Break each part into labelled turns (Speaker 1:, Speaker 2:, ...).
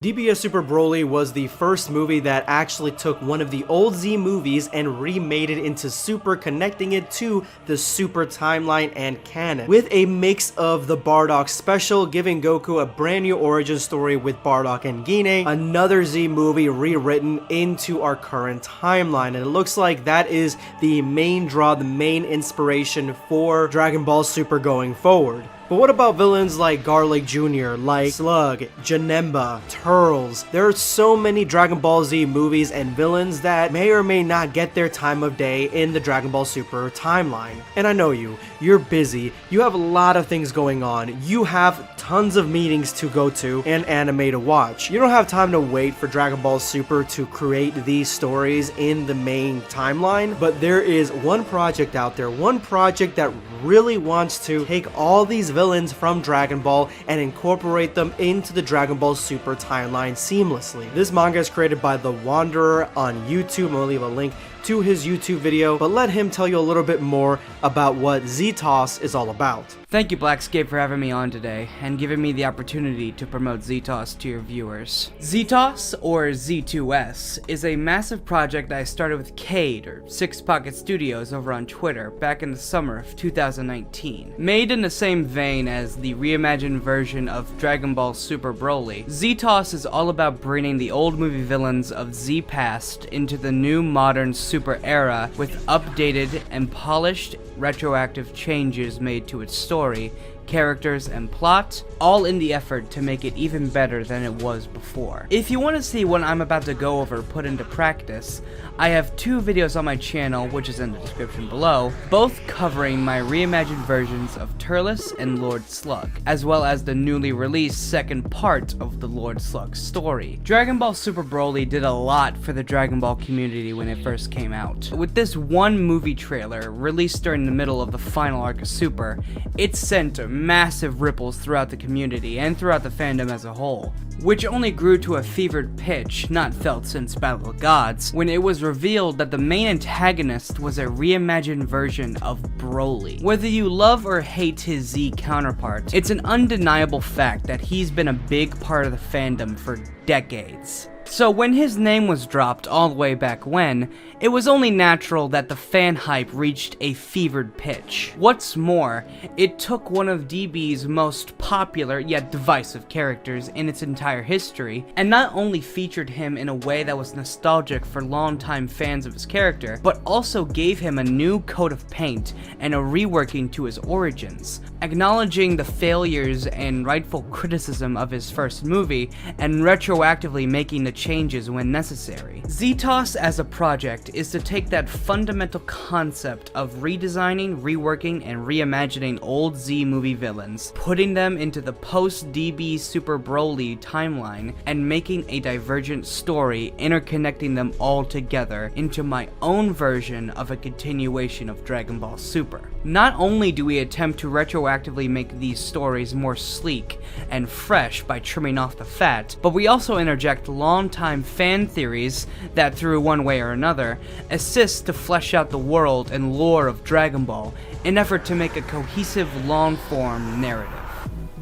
Speaker 1: DBS Super Broly was the first movie that actually took one of the old Z movies and remade it into Super, connecting it to the Super timeline and canon, with a mix of the Bardock special, giving Goku a brand new origin story with Bardock and Gine, another Z movie rewritten into our current timeline, and it looks like that is the main draw, the main inspiration for Dragon Ball Super going forward. But what about villains like Garlic Jr., like Slug, Janemba, Turles? There are so many Dragon Ball Z movies and villains that may or may not get their time of day in the Dragon Ball Super timeline. And I know you're busy, you have a lot of things going on, you have tons of meetings to go to and anime to watch. You don't have time to wait for Dragon Ball Super to create these stories in the main timeline, but there is one project out there, one project that really wants to take all these villains from Dragon Ball and incorporate them into the Dragon Ball Super timeline seamlessly. This manga is created by The Wanderer on YouTube. I'm gonna leave a link to his YouTube video, but let him tell you a little bit more about what ZTOS is all about.
Speaker 2: Thank you, Blackscape, for having me on today and giving me the opportunity to promote ZTOS to your viewers. ZTOS, or Z2S, is a massive project I started with Cade, or Six Pocket Studios, over on Twitter back in the summer of 2019. Made in the same vein as the reimagined version of Dragon Ball Super Broly, ZTOS is all about bringing the old movie villains of Z past into the new modern Super era with updated and polished retroactive changes made to its story, characters, and plot, all in the effort to make it even better than it was before. If you want to see what I'm about to go over put into practice, I have two videos on my channel, which is in the description below, both covering my reimagined versions of Turles and Lord Slug, as well as the newly released second part of the Lord Slug story. Dragon Ball Super Broly did a lot for the Dragon Ball community when it first came out. With this one movie trailer, released during the middle of the final arc of Super, it sent massive ripples throughout the community and throughout the fandom as a whole, which only grew to a fevered pitch not felt since Battle of Gods, when it was revealed that the main antagonist was a reimagined version of Broly. Whether you love or hate his Z counterpart, it's an undeniable fact that he's been a big part of the fandom for decades. So when his name was dropped all the way back when, it was only natural that the fan hype reached a fevered pitch. What's more, it took one of DB's most popular yet divisive characters in its entire history, and not only featured him in a way that was nostalgic for longtime fans of his character, but also gave him a new coat of paint and a reworking to his origins, acknowledging the failures and rightful criticism of his first movie, and retroactively making the changes when necessary. ZTOS as a project is to take that fundamental concept of redesigning, reworking, and reimagining old Z movie villains, putting them into the post-DB Super Broly timeline, and making a divergent story, interconnecting them all together into my own version of a continuation of Dragon Ball Super. Not only do we attempt to retroactively make these stories more sleek and fresh by trimming off the fat, but we also interject long-time fan theories that, through one way or another, assist to flesh out the world and lore of Dragon Ball in an effort to make a cohesive, long-form narrative.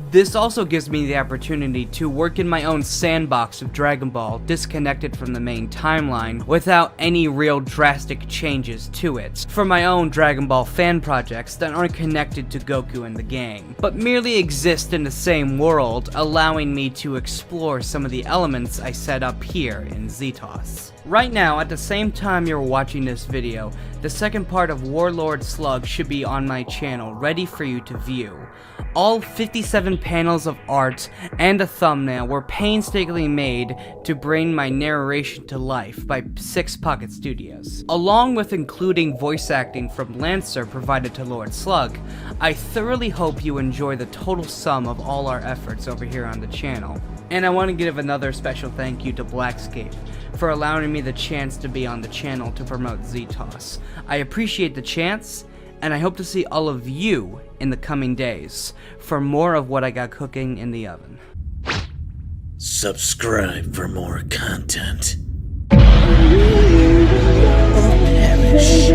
Speaker 2: This also gives me the opportunity to work in my own sandbox of Dragon Ball, disconnected from the main timeline, without any real drastic changes to it, for my own Dragon Ball fan projects that aren't connected to Goku and the gang, but merely exist in the same world, allowing me to explore some of the elements I set up here in ZTOS. Right now, at the same time you're watching this video, the second part of Warlord Slug should be on my channel, ready for you to view. All 57 panels of art and a thumbnail were painstakingly made to bring my narration to life by Six Pocket Studios. Along with including voice acting from Lancer provided to Lord Slug, I thoroughly hope you enjoy the total sum of all our efforts over here on the channel. And I want to give another special thank you to Blackscape for allowing me the chance to be on the channel to promote ZTOS. I appreciate the chance, and I hope to see all of you in the coming days for more of what I got cooking in the oven.
Speaker 3: Subscribe for more content. Or perish.